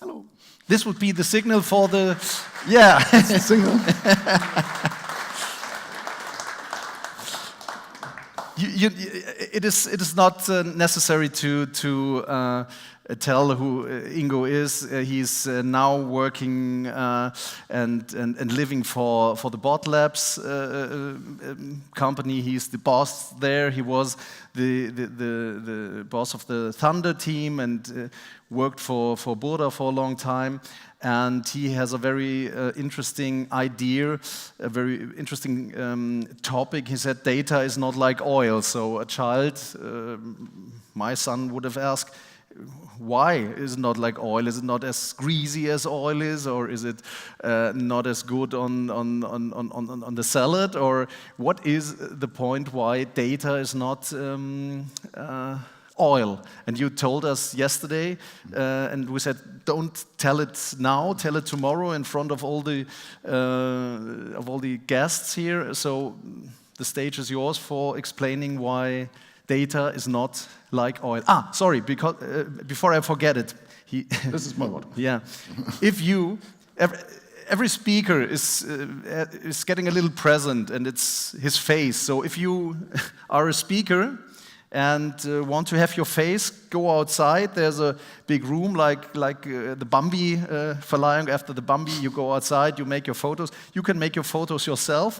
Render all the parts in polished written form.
Hello. This would be the signal for the, yeah. That's the signal. It is not necessary to tell who Ingo is. He's now working and living for the BOTlabs company. He's the boss there. He was the boss of the Thunder team and worked for Burda for a long time. And he has a very interesting idea, a very interesting topic. He said data is not like oil. So a child, my son would have asked, why is it not like oil? Is it not as greasy as oil is, or is it not as good on the salad? Or what is the point why data is not oil? And you told us yesterday, and we said, don't tell it now, tell it tomorrow in front of all the guests here. So the stage is yours for explaining why data is not like oil. Sorry, because before I forget it, this is my word. Yeah, if you every speaker is getting a little present, and it's his face. So if you are a speaker and want to have your face, go outside. There's a big room like the Bambi Verleihung. After the Bambi, you go outside, you make your photos. You can make your photos yourself,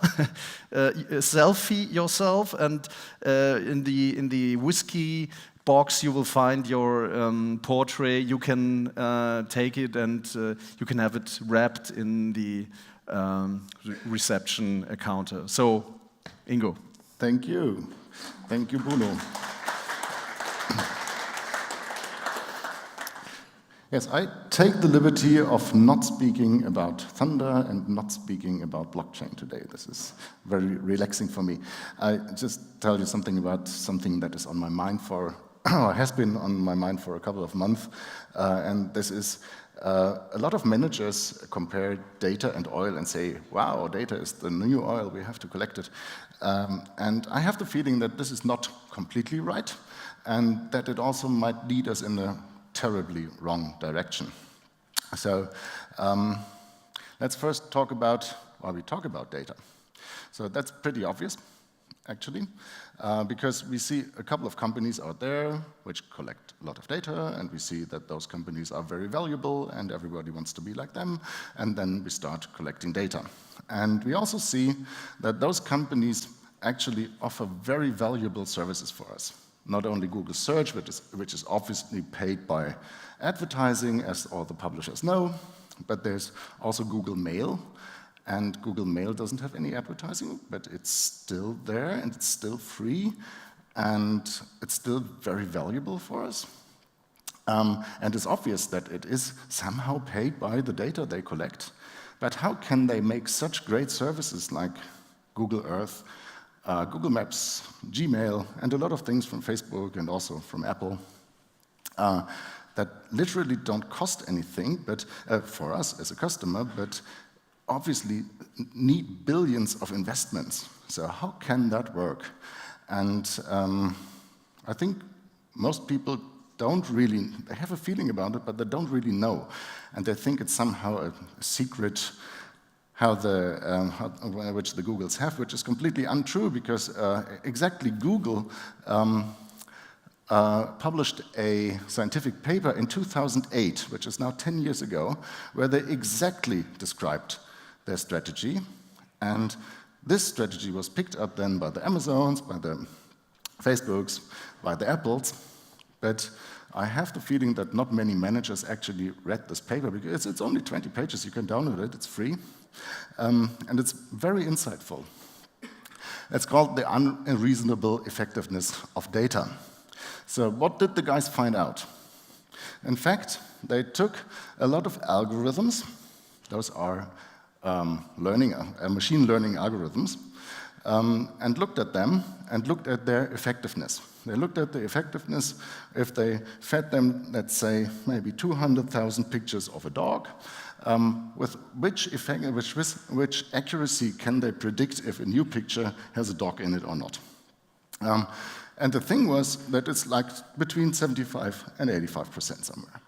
selfie yourself, and in the whiskey box you will find your portrait. You can take it and you can have it wrapped in the reception counter. So, Ingo. Thank you. Thank you, Bruno. Yes, I take the liberty of not speaking about Thunder and not speaking about blockchain today. This is very relaxing for me. I just tell you something about something that is on my mind or has been on my mind for a couple of months. And this is a lot of managers compare data and oil and say, wow, data is the new oil, we have to collect it. And I have the feeling that this is not completely right, and that it also might lead us in a terribly wrong direction. So let's first talk about why we talk about data. So that's pretty obvious, actually, because we see a couple of companies out there which collect a lot of data, and we see that those companies are very valuable and everybody wants to be like them, and then we start collecting data. And we also see that those companies actually offer very valuable services for us. Not only Google Search, which is obviously paid by advertising, as all the publishers know, but there's also Google Mail. And Google Mail doesn't have any advertising, but it's still there, and it's still free, and it's still very valuable for us. And it's obvious that it is somehow paid by the data they collect. But how can they make such great services like Google Earth, Google Maps, Gmail, and a lot of things from Facebook and also from Apple that literally don't cost anything but for us as a customer, but obviously need billions of investments. So how can that work? And I think most people don't really, they have a feeling about it, but they don't really know. And they think it's somehow a secret which the Googles have, which is completely untrue, because exactly Google published a scientific paper in 2008, which is now 10 years ago, where they exactly described their strategy. And this strategy was picked up then by the Amazons, by the Facebooks, by the Apples. But I have the feeling that not many managers actually read this paper, because it's only 20 pages. You can download it, it's free. And it's very insightful. It's called the unreasonable effectiveness of data. So what did the guys find out? In fact, they took a lot of algorithms. Those are machine learning algorithms, and looked at them and looked at their effectiveness. They looked at the effectiveness if they fed them, let's say, maybe 200,000 pictures of a dog. With which accuracy can they predict if a new picture has a dog in it or not? And the thing was that it's like between 75 and 85% somewhere.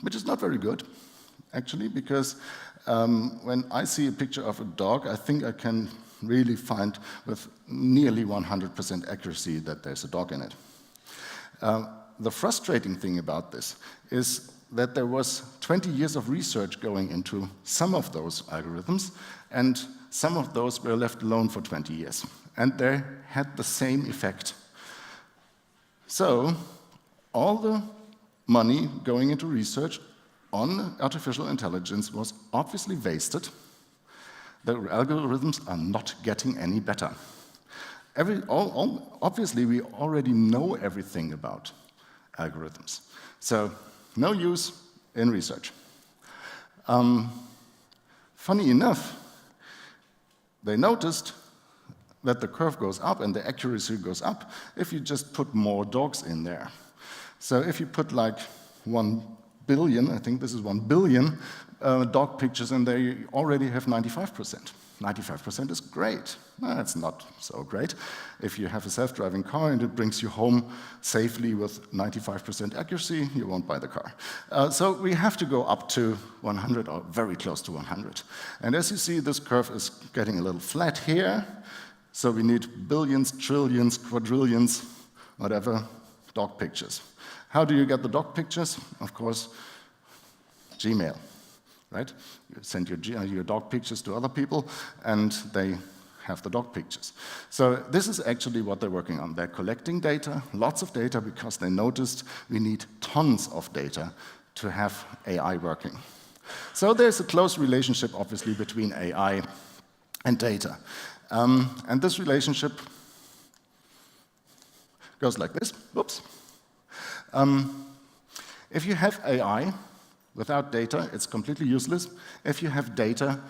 which is not very good, actually, because when I see a picture of a dog, I think I can really find with nearly 100% accuracy that there's a dog in it. The frustrating thing about this is that there was 20 years of research going into some of those algorithms, and some of those were left alone for 20 years, and they had the same effect. So all the money going into research on artificial intelligence was obviously wasted. The algorithms are not getting any better. Obviously, we already know everything about algorithms. So no use in research. Funny enough, they noticed that the curve goes up and the accuracy goes up if you just put more dogs in there. So if you put like 1 billion, I think this is 1 billion dog pictures in there, you already have 95%. 95% is great. No, it's not so great. If you have a self-driving car and it brings you home safely with 95% accuracy, you won't buy the car. So we have to go up to 100 or very close to 100. And as you see, this curve is getting a little flat here. So we need billions, trillions, quadrillions, whatever, dog pictures. How do you get the dog pictures? Of course, Gmail. Right? You send your dog pictures to other people, and they have the dog pictures. So this is actually what they're working on. They're collecting data, lots of data, because they noticed we need tons of data to have AI working. So there's a close relationship, obviously, between AI and data. And this relationship goes like this. Whoops. If you have AI, without data, it's completely useless. If you have data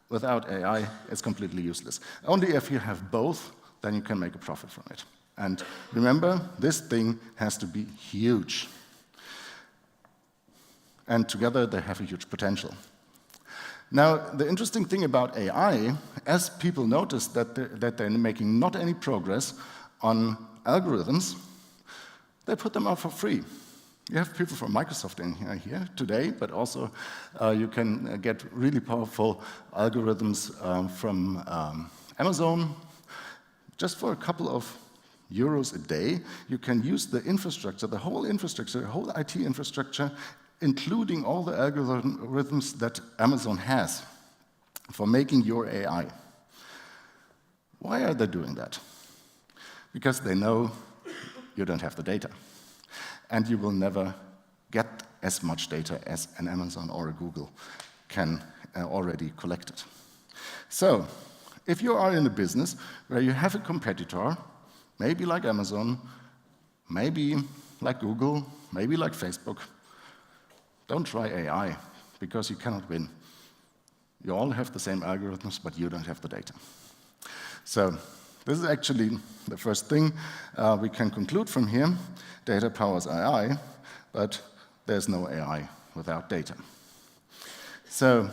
without AI, it's completely useless. Only if you have both, then you can make a profit from it. And remember, this thing has to be huge. And together, they have a huge potential. Now, the interesting thing about AI, as people notice that they're making not any progress on algorithms, they put them out for free. You have people from Microsoft in here today, but also you can get really powerful algorithms from Amazon. Just for a couple of euros a day, you can use the infrastructure, the whole IT infrastructure, including all the algorithms that Amazon has for making your AI. Why are they doing that? Because they know you don't have the data. And you will never get as much data as an Amazon or a Google can already collect it. So, if you are in a business where you have a competitor, maybe like Amazon, maybe like Google, maybe like Facebook, don't try AI, because you cannot win. You all have the same algorithms, but you don't have the data. So, this is actually the first thing we can conclude from here. Data powers AI, but there's no AI without data. So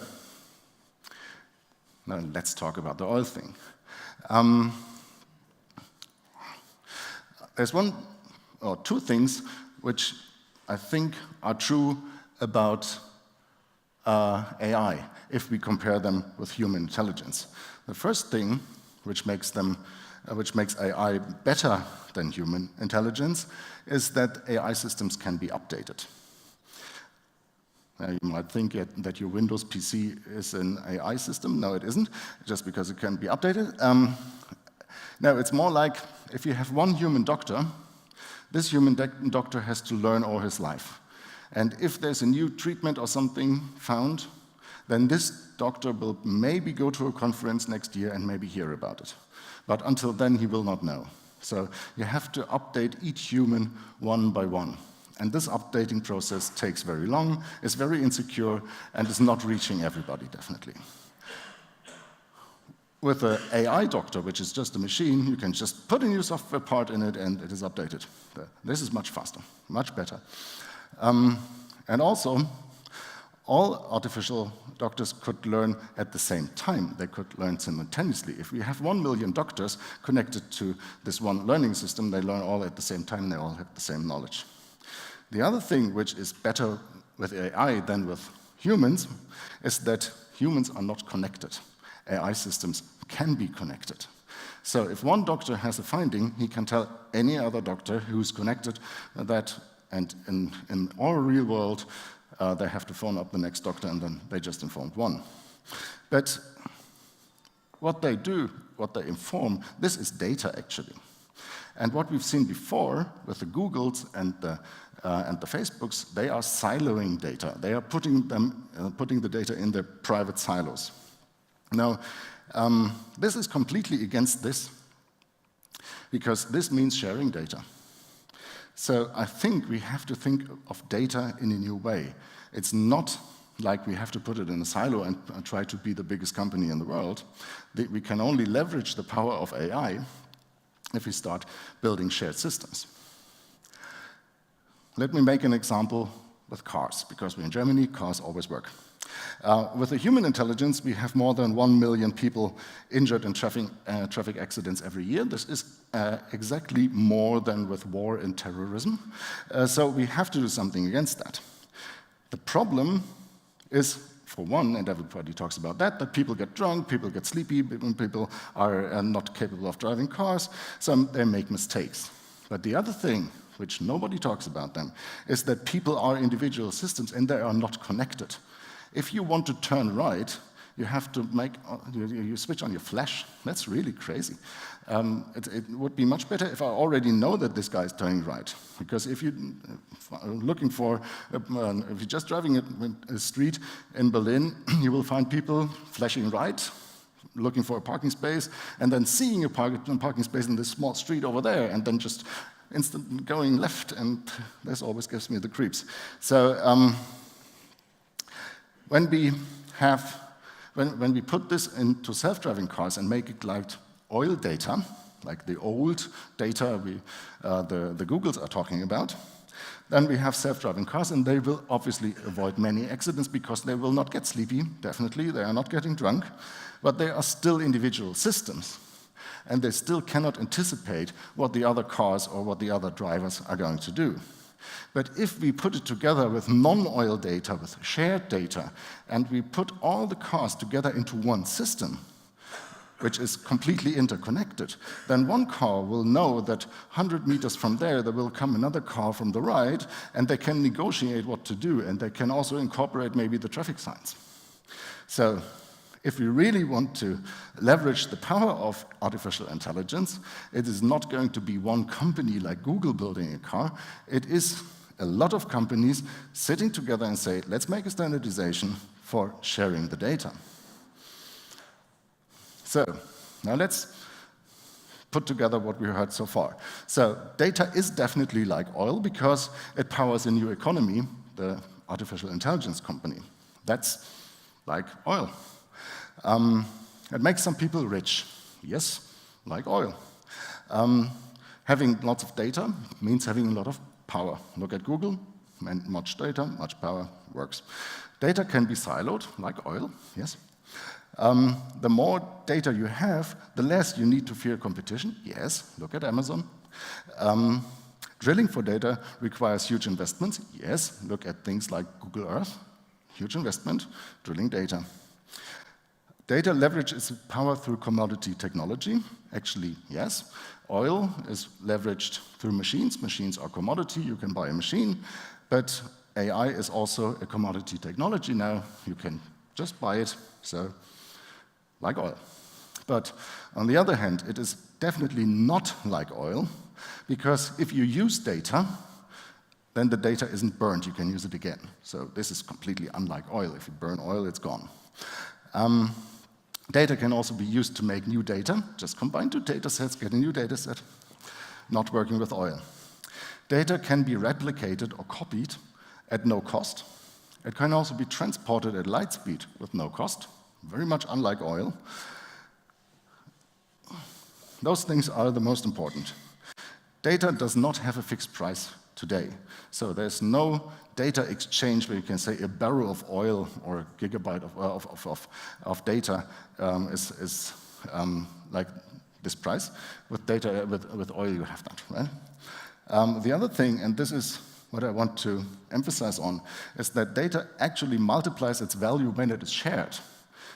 now let's talk about the oil thing. There's one or two things which I think are true about AI if we compare them with human intelligence. The first thing which makes AI better than human intelligence is that AI systems can be updated. You might think that your Windows PC is an AI system. No, it isn't, just because it can be updated. No, it's more like if you have one human doctor, this human doctor has to learn all his life. And if there's a new treatment or something found, then this doctor will maybe go to a conference next year and maybe hear about it. But until then, he will not know. So you have to update each human one by one. And this updating process takes very long, is very insecure, and is not reaching everybody, definitely. With an AI doctor, which is just a machine, you can just put a new software part in it and it is updated. This is much faster, much better. And also, all artificial doctors could learn at the same time. They could learn simultaneously. If we have 1 million doctors connected to this one learning system, they learn all at the same time, and they all have the same knowledge. The other thing which is better with AI than with humans is that humans are not connected. AI systems can be connected. So if one doctor has a finding, he can tell any other doctor who's connected that, and in our real world, they have to phone up the next doctor and then they just informed one. But what they do, what they inform, this is data actually. And what we've seen before with the Googles and the Facebooks, they are siloing data. They are putting the data in their private silos. Now, this is completely against this, because this means sharing data. So I think we have to think of data in a new way. It's not like we have to put it in a silo and try to be the biggest company in the world. We can only leverage the power of AI if we start building shared systems. Let me make an example with cars, because we're in Germany, cars always work. With the human intelligence, we have more than 1 million people injured in traffic accidents every year. This is exactly more than with war and terrorism. So we have to do something against that. The problem is, for one, and everybody talks about that people get drunk, people get sleepy, people are not capable of driving cars, so they make mistakes. But the other thing, which nobody talks about them, is that people are individual systems and they are not connected. If you want to turn right, you have to you switch on your flash. That's really crazy. It would be much better if I already know that this guy is turning right. Because if you're looking for, if you're just driving a street in Berlin, you will find people flashing right, looking for a parking space, and then seeing a parking space in this small street over there, and then just instant going left, and this always gives me the creeps. So when we put this into self-driving cars and make it like oil data, like the old data the Googles are talking about, then we have self-driving cars, and they will obviously avoid many accidents because they will not get sleepy, definitely, they are not getting drunk, but they are still individual systems, and they still cannot anticipate what the other cars or what the other drivers are going to do. But if we put it together with non-oil data, with shared data, and we put all the cars together into one system, which is completely interconnected, then one car will know that 100 meters from there will come another car from the right, and they can negotiate what to do, and they can also incorporate maybe the traffic signs. So if we really want to leverage the power of artificial intelligence, it is not going to be one company like Google building a car. It is a lot of companies sitting together and say, let's make a standardization for sharing the data. So now let's put together what we heard so far. So data is definitely like oil because it powers a new economy, the artificial intelligence company. That's like oil. It makes some people rich. Yes, like oil. Having lots of data means having a lot of power. Look at Google, and much data, much power, works. Data can be siloed, like oil, yes. The more data you have, the less you need to fear competition. Yes, look at Amazon. Drilling for data requires huge investments. Yes, look at things like Google Earth. Huge investment, drilling data. Data leverages its power through commodity technology. Actually, yes. Oil is leveraged through machines. Machines are commodity. You can buy a machine. But AI is also a commodity technology now. You can just buy it. So, like oil. But on the other hand, it is definitely not like oil, because if you use data, then the data isn't burned. You can use it again. So this is completely unlike oil. If you burn oil, it's gone. Data can also be used to make new data. Just combine two data sets, get a new data set. Not working with oil. Data can be replicated or copied at no cost. It can also be transported at light speed with no cost. Very much unlike oil. Those things are the most important. Data does not have a fixed price today. So there's no data exchange where you can say a barrel of oil or a gigabyte of data is like this price. With data, with oil, you have that, right? The other thing, and this is what I want to emphasize on is that data actually multiplies its value when it is shared.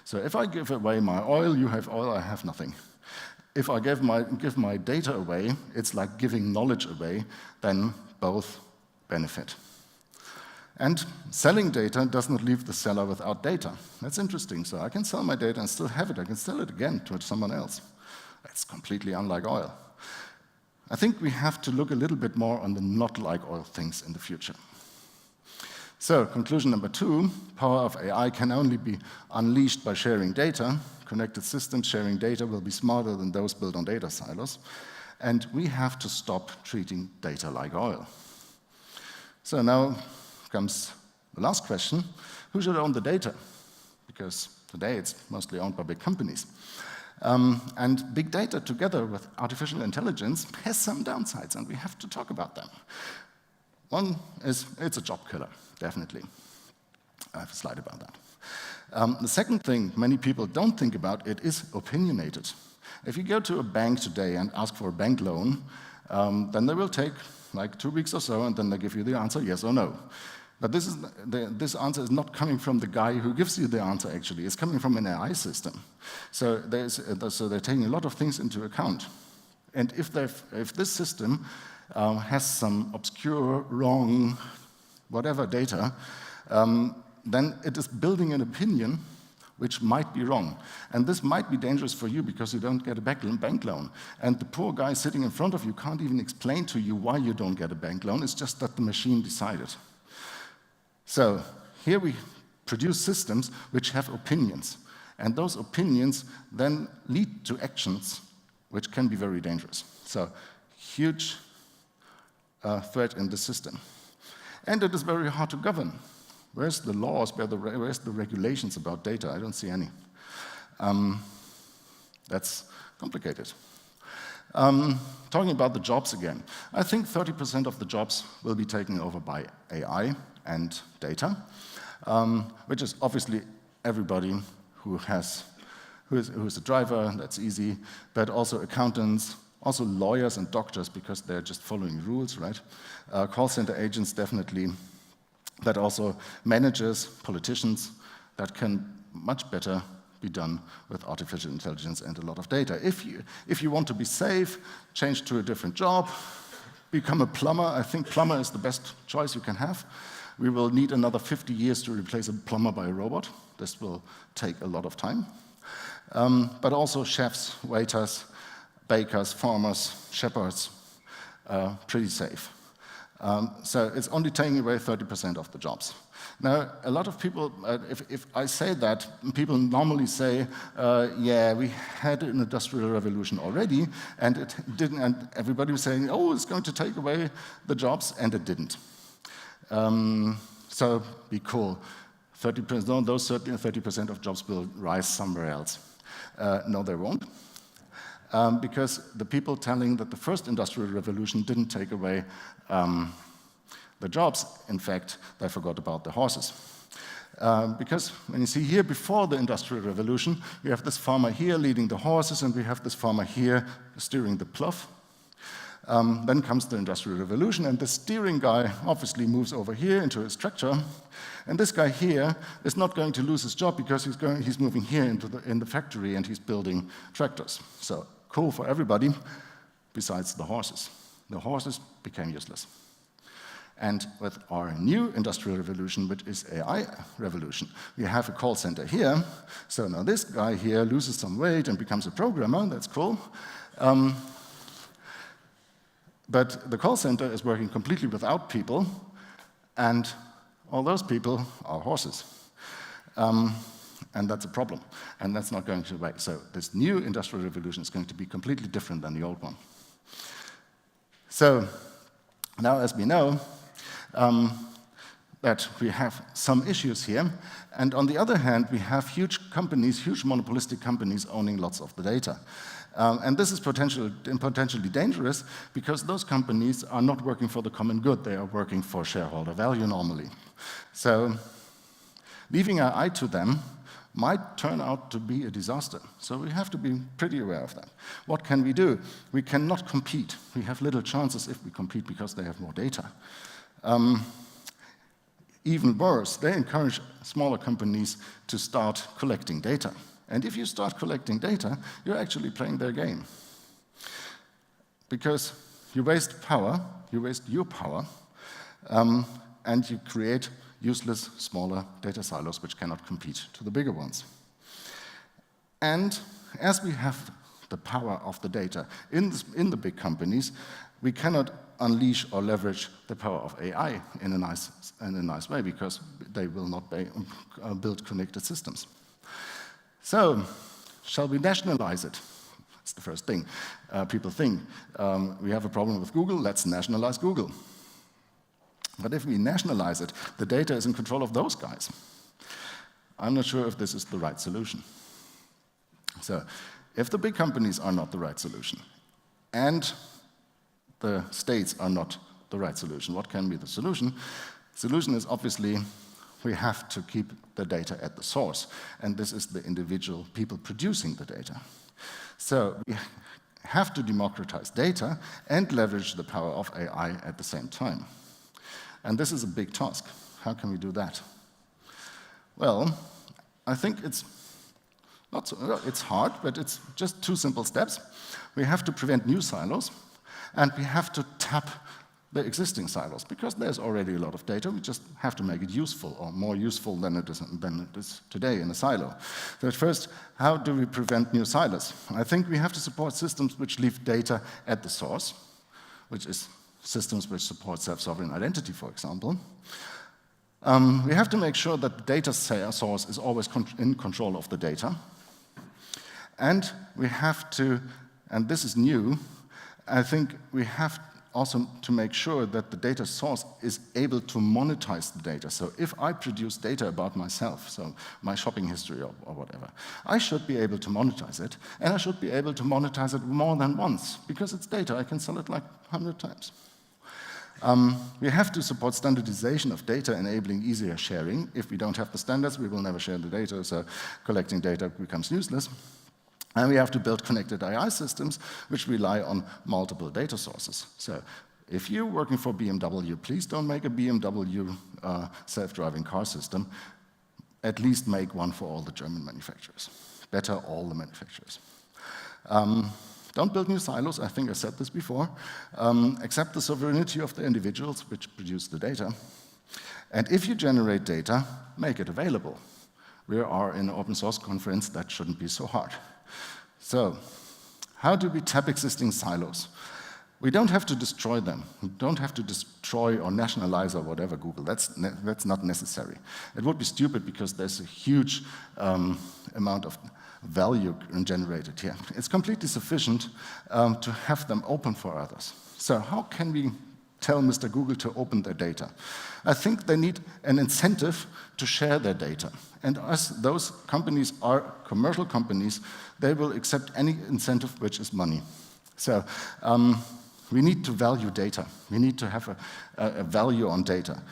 So if I give away my oil, you have oil, I have nothing. If I give my data away, it's like giving knowledge away, then both benefit. And selling data does not leave the seller without data. That's interesting. So I can sell my data and still have it. I can sell it again to someone else. That's completely unlike oil. I think we have to look a little bit more on the not like oil things in the future. So, conclusion number 2, power of AI can only be unleashed by sharing data. Connected systems sharing data will be smarter than those built on data silos. And we have to stop treating data like oil. So now comes the last question. Who should own the data? Because today it's mostly owned by big companies. And big data together with artificial intelligence has some downsides, and we have to talk about them. One is it's a job killer, definitely. I have a slide about that. The second thing many people don't think about, it is opinionated. If you go to a bank today and ask for a bank loan, then they will take like 2 weeks or so, and then they give you the answer, yes or no. But this answer is not coming from the guy who gives you the answer, actually. It's coming from an AI system. So they're taking a lot of things into account. And if this system has some obscure, wrong, whatever data, then it is building an opinion which might be wrong. And this might be dangerous for you because you don't get a bank loan. And the poor guy sitting in front of you can't even explain to you why you don't get a bank loan. It's just that the machine decided. So here we produce systems which have opinions. And those opinions then lead to actions which can be very dangerous. So huge threat in the system. And it is very hard to govern. Where's the laws, where's the regulations about data? I don't see any. That's complicated. Talking about the jobs again, I think 30% of the jobs will be taken over by AI and data, which is obviously everybody who is a driver, that's easy, but also accountants, also lawyers and doctors because they're just following rules, right? Call center agents, definitely, but also managers, politicians, that can much better be done with artificial intelligence and a lot of data. If you want to be safe, change to a different job, become a plumber. I think plumber is the best choice you can have. We will need another 50 years to replace a plumber by a robot. This will take a lot of time. But also chefs, waiters, bakers, farmers, shepherds, pretty safe. So it's only taking away 30% of the jobs. Now, a lot of people, if I say that, people normally say, yeah, we had an industrial revolution already, and it didn't, and everybody was saying, oh, it's going to take away the jobs, and it didn't. So be cool. 30%, those 30% of jobs will rise somewhere else. No, they won't. Because the people telling that the first industrial revolution didn't take away the jobs, in fact, they forgot about the horses. Because when you see here, before the industrial revolution, we have this farmer here leading the horses, and we have this farmer here steering the plough. Then comes the industrial revolution, and the steering guy obviously moves over here into his tractor, and this guy here is not going to lose his job because he's moving here in the factory, and he's building tractors. So cool for everybody, besides the horses. The horses became useless. And with our new industrial revolution, which is AI revolution, we have a call center here. So now this guy here loses some weight and becomes a programmer. That's cool. But the call center is working completely without people, and all those people are horses. And that's a problem, and that's not going to away. So this new industrial revolution is going to be completely different than the old one. So now, as we know, that we have some issues here, and on the other hand, we have huge companies, huge monopolistic companies owning lots of the data. And this is potentially dangerous because those companies are not working for the common good, they are working for shareholder value normally. So leaving our eye to them might turn out to be a disaster. So we have to be pretty aware of that. What can we do? We cannot compete. We have little chances if we compete because they have more data. Even worse, they encourage smaller companies to start collecting data. And if you start collecting data, you're actually playing their game. Because you waste power, you waste your power, and you create useless, smaller data silos which cannot compete to the bigger ones. And as we have the power of the data in the big companies, we cannot unleash or leverage the power of AI in a nice way, because they will not build connected systems. So, shall we nationalize it? That's the first thing. People think, we have a problem with Google, let's nationalize Google. But if we nationalize it, the data is in control of those guys. I'm not sure if this is the right solution. So, if the big companies are not the right solution, and the states are not the right solution, what can be the solution? The solution is obviously we have to keep the data at the source, and this is the individual people producing the data. So we have to democratize data and leverage the power of AI at the same time. And this is a big task. How can we do that? Well, I think it's hard, but it's just 2 simple steps. We have to prevent new silos, and we have to tap the existing silos, because there's already a lot of data. We just have to make it useful, or more useful than it is today in a silo. So at first, how do we prevent new silos? I think we have to support systems which leave data at the source, which is systems which support self-sovereign identity, for example. We have to make sure that the data source is always in control of the data. And we have to, and this is new, I think we have also to make sure that the data source is able to monetize the data. So if I produce data about myself, so my shopping history or whatever, I should be able to monetize it, and I should be able to monetize it more than once, because it's data. I can sell it like 100 times. We have to support standardization of data, enabling easier sharing. If we don't have the standards, we will never share the data, so collecting data becomes useless. And we have to build connected AI systems which rely on multiple data sources. So if you're working for BMW, please don't make a BMW self-driving car system. At least make one for all the German manufacturers. Better, all the manufacturers. Don't build new silos, I think I said this before. Accept the sovereignty of the individuals which produce the data. And if you generate data, make it available. We are in an open source conference, that shouldn't be so hard. So, how do we tap existing silos? We don't have to destroy them. We don't have to destroy or nationalize or whatever Google. That's not necessary. It would be stupid, because there's a huge amount of value generated here. It's completely sufficient to have them open for others. So how can we tell Mr. Google to open their data? I think they need an incentive to share their data. And as those companies are commercial companies, they will accept any incentive which is money. So we need to value data. We need to have a value on data.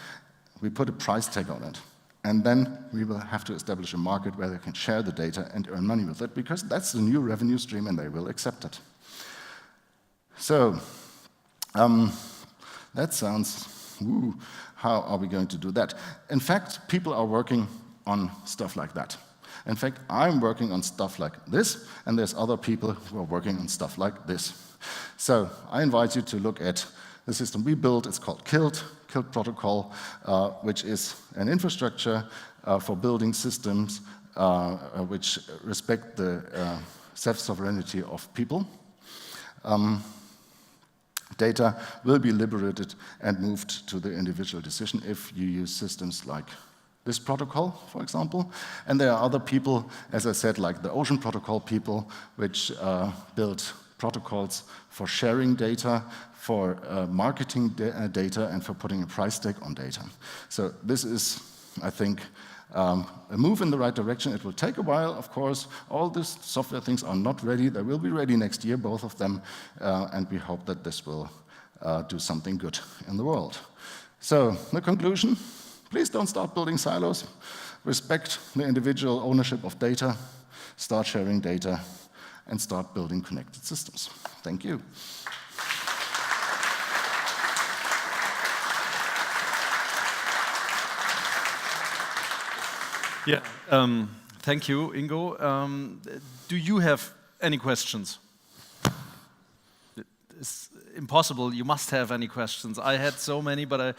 We put a price tag on it. And then we will have to establish a market where they can share the data and earn money with it, because that's the new revenue stream and they will accept it. So that sounds, how are we going to do that? In fact, people are working on stuff like that. In fact, I'm working on stuff like this, and there's other people who are working on stuff like this. So I invite you to look at the system we built. It's called KILT protocol, which is an infrastructure for building systems which respect the self-sovereignty of people. Data will be liberated and moved to the individual decision if you use systems like this protocol, for example. And there are other people, as I said, like the Ocean Protocol people, which build protocols for sharing data, for marketing data, and for putting a price tag on data. So this is, I think, a move in the right direction. It will take a while, of course. All these software things are not ready. They will be ready next year, both of them, and we hope that this will do something good in the world. So the conclusion, please don't start building silos. Respect the individual ownership of data, start sharing data, and start building connected systems. Thank you. Yeah. Thank you, Ingo. Do you have any questions? It's impossible. You must have any questions. I had so many, but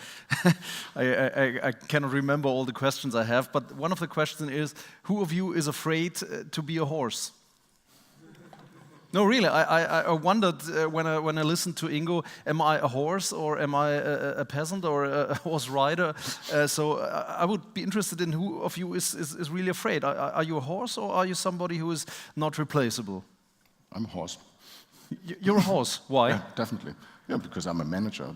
I cannot remember all the questions I have. But one of the questions is, who of you is afraid to be a horse? No, really. I wondered when I listened to Ingo, am I a horse or am I a peasant or a horse rider? So I would be interested in who of you is really afraid. Are you a horse or are you somebody who is not replaceable? I'm a horse. You're a horse. Why? Yeah, definitely. Yeah, because I'm a manager.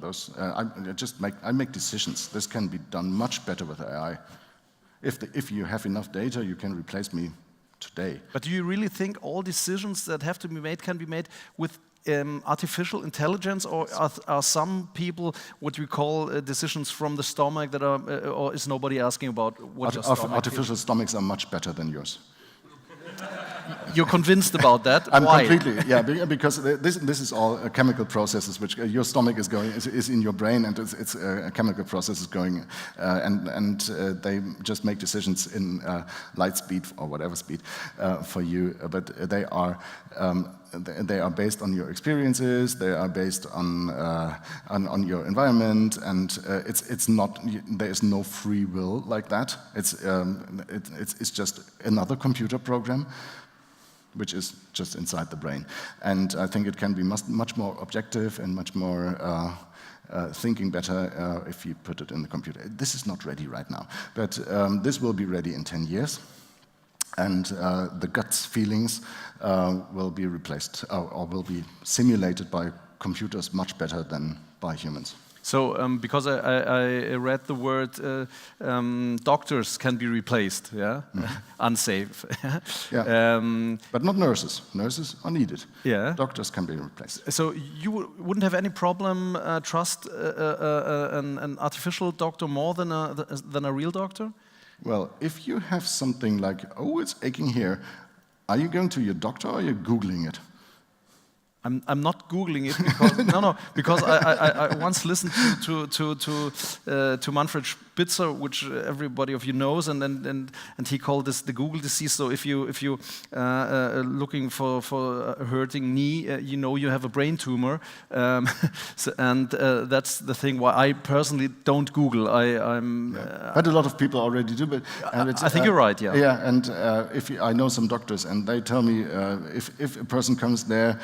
I make decisions. This can be done much better with AI. If you have enough data, you can replace me today. But do you really think all decisions that have to be made can be made with artificial intelligence, or are some people what we call decisions from the stomach that are, or is nobody asking about what your stomach Artificial stomachs are much better than yours. You're convinced about that? I'm Why? completely, yeah, because this is all chemical processes, which your stomach is in your brain, and it's chemical processes going, and they just make decisions in light speed or whatever speed for you, but they are based on your experiences, they are based on your environment, and it's not, there is no free will like that. It's just another computer program which is just inside the brain. And I think it can be much more objective and much more thinking better if you put it in the computer. This is not ready right now, but this will be ready in 10 years. And the guts feelings will be replaced or will be simulated by computers much better than by humans. So, because I read the word doctors can be replaced, yeah? Unsafe. Yeah. But not nurses. Nurses are needed. Yeah. Doctors can be replaced. So you wouldn't have any problem trust an artificial doctor more than a real doctor? Well, if you have something like, oh, it's aching here, are you going to your doctor or are you Googling it? I'm not Googling it because because I once listened to Manfred Spitzer, which everybody of you knows, and he called this the Google disease. So if you looking for a hurting knee, you know you have a brain tumor, and that's the thing why I personally don't Google. But a lot of people already do. But I think you're right. Yeah. Yeah, and I know some doctors, and they tell me if a person comes there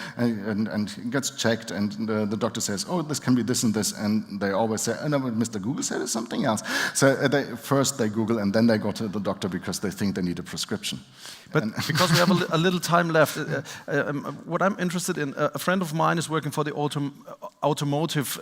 and gets checked, and the doctor says, oh, this can be this and this, and they always say, oh, no, but Mr. Google said it's something else. So first they Google, and then they go to the doctor because they think they need a prescription. But because we have a little time left, what I'm interested in, a friend of mine is working for the automotive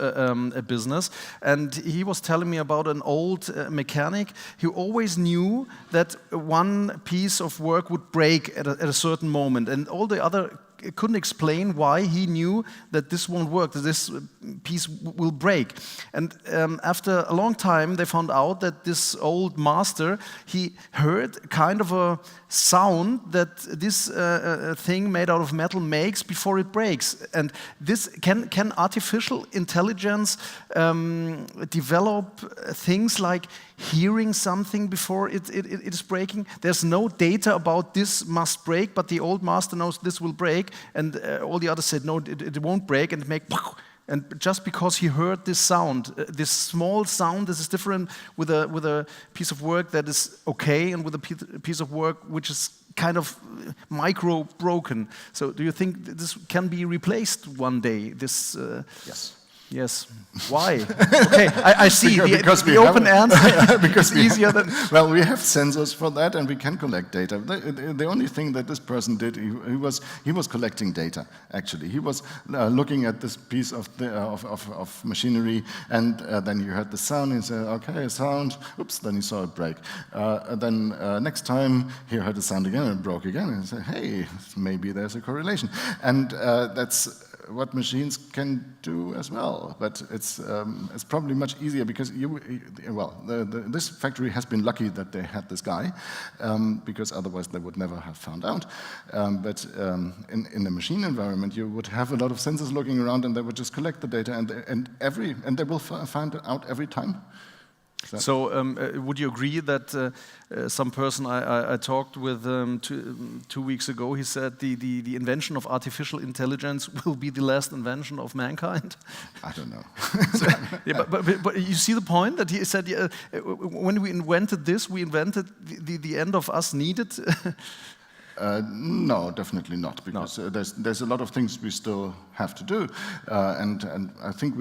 business, and he was telling me about an old mechanic who always knew that one piece of work would break at a certain moment, and all the other couldn't explain why he knew that this won't work, that this piece will break. And after a long time, they found out that this old master, he heard kind of a sound that this thing made out of metal makes before it breaks. And this can artificial intelligence develop things like hearing something before it is breaking? There's no data about this must break, but the old master knows this will break, and all the others said no, it won't break, and make. And just because he heard this sound, this small sound, this is different with a piece of work that is okay, and with a piece of work which is kind of micro broken. So, do you think this can be replaced one day? This yes. Yes. Why? Okay, I see. Because the open answer because is easier than... Well, we have sensors for that, and we can collect data. The only thing that this person did, he was collecting data, actually. He was looking at this piece of machinery, and then he heard the sound, and he said, okay, a sound, oops, then he saw it break. Then next time, he heard the sound again, and it broke again, and he said, hey, maybe there's a correlation. And that's what machines can do as well, but it's probably much easier because this factory has been lucky that they had this guy, because otherwise they would never have found out. But in the machine environment, you would have a lot of sensors looking around, and they would just collect the data, and they will find it out every time. So would you agree that some person I talked with 2 weeks ago, he said the invention of artificial intelligence will be the last invention of mankind? I don't know. Yeah, but you see the point that he said, when we invented this, we invented the end of us needed? No, definitely not, because there's a lot of things we still have to do, and I think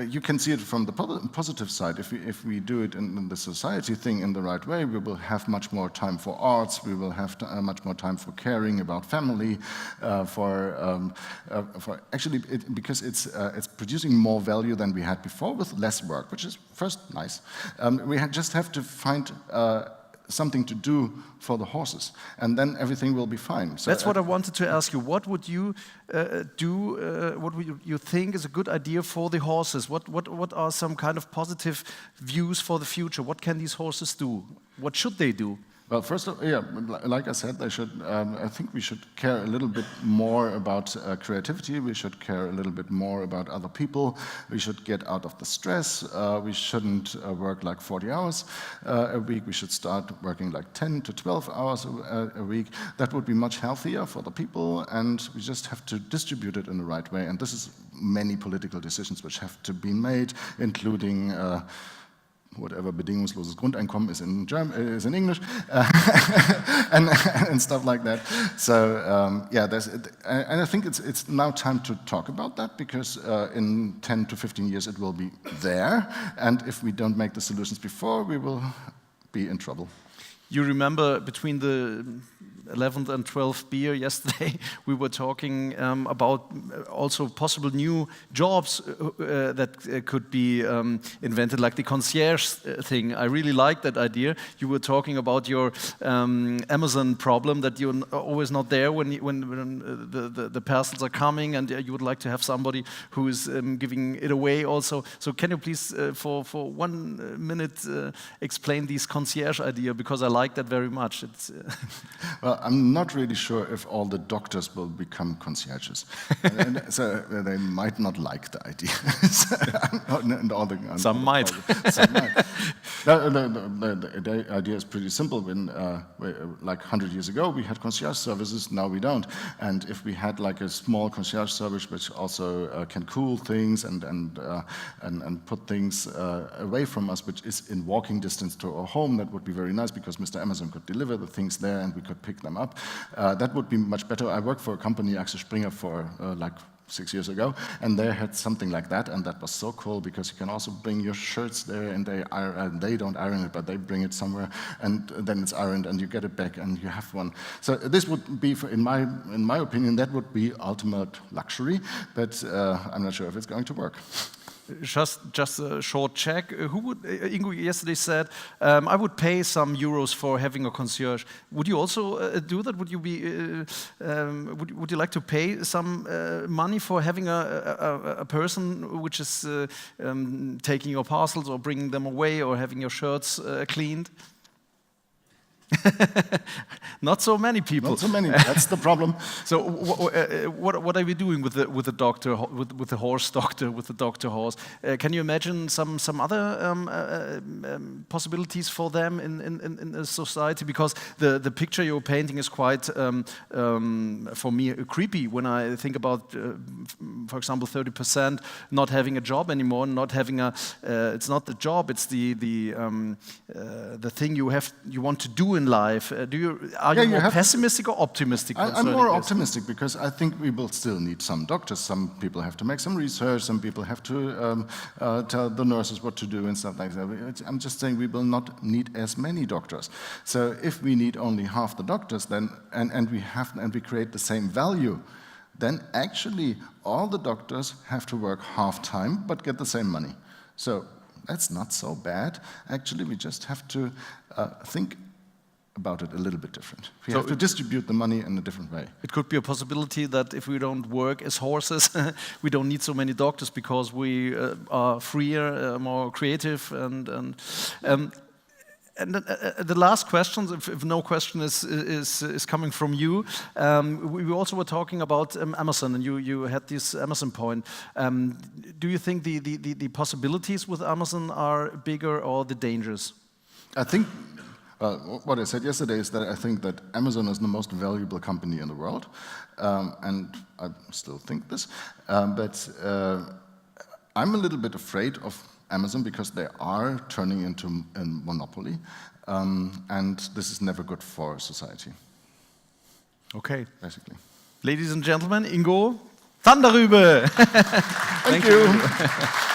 you can see it from the positive side. If we do it in the society thing in the right way, we will have much more time for arts. We will have much more time for caring about family, because it's producing more value than we had before with less work, which is first nice. We just have to find something to do for the horses, and then everything will be fine. So that's what I wanted to ask you. What would you do? What would you think is a good idea for the horses? What are some kind of positive views for the future? What can these horses do? What should they do? Well, first of all, yeah, like I said, they should. I think we should care a little bit more about creativity. We should care a little bit more about other people. We should get out of the stress. We shouldn't work like 40 hours a week. We should start working like 10 to 12 hours a week. That would be much healthier for the people, and we just have to distribute it in the right way. And this is many political decisions which have to be made, including whatever bedingungsloses Grundeinkommen is in is in English, and stuff like that. So yeah, and I think it's now time to talk about that, because in 10 to 15 years it will be there, and if we don't make the solutions before, we will be in trouble. You remember between the 11th and 12th beer yesterday, we were talking about also possible new jobs that could be invented, like the concierge thing. I really like that idea. You were talking about your Amazon problem, that you're always not there when the parcels are coming, and you would like to have somebody who is giving it away also. So can you please, for 1 minute, explain this concierge idea, because I like that very much. It's, well, I'm not really sure if all the doctors will become concierges. So they might not like the idea. Some might. Some might. The idea is pretty simple. When, like 100 years ago, we had concierge services, now we don't. And if we had like a small concierge service which also can cool things and put things away from us, which is in walking distance to our home, that would be very nice, because Mr. Amazon could deliver the things there and we could pick them up. That would be much better. I worked for a company, Axel Springer, for like 6 years ago, and they had something like that, and that was so cool, because you can also bring your shirts there, and they don't iron it, but they bring it somewhere, and then it's ironed, and you get it back, and you have one. So this would be, in my opinion, that would be ultimate luxury, but I'm not sure if it's going to work. Just a short check. Who would? Ingo yesterday said, I would pay some euros for having a concierge. Would you also do that? Would you be? Would you like to pay some money for having a person which is taking your parcels or bringing them away, or having your shirts cleaned? Not so many people. Not so many. That's the problem. So, what are we doing with the doctor, with the horse doctor, with the doctor horse? Can you imagine some other possibilities for them in a society? Because the picture you're painting is quite, for me, creepy. When I think about, for example, 30% not having a job anymore, not having a. It's not the job. It's the thing you want to do in life. Are you more pessimistic or optimistic? I'm more optimistic, because I think we will still need some doctors. Some people have to make some research. Some people have to tell the nurses what to do and stuff like that. I'm just saying we will not need as many doctors. So if we need only half the doctors, then and we create the same value, then actually all the doctors have to work half time but get the same money. So that's not so bad. Actually, we just have to think about it a little bit different. We have to distribute the money in a different way. It could be a possibility that if we don't work as horses, we don't need so many doctors, because we are freer, more creative, and And the last question, if no question is coming from you, we also were talking about Amazon, and you had this Amazon point. Do you think the possibilities with Amazon are bigger or the dangers? I think what I said yesterday is that I think that Amazon is the most valuable company in the world, and I still think this, but I'm a little bit afraid of Amazon because they are turning into a monopoly, and this is never good for society. Okay. Basically. Ladies and gentlemen, Ingo Rübe. Thank you.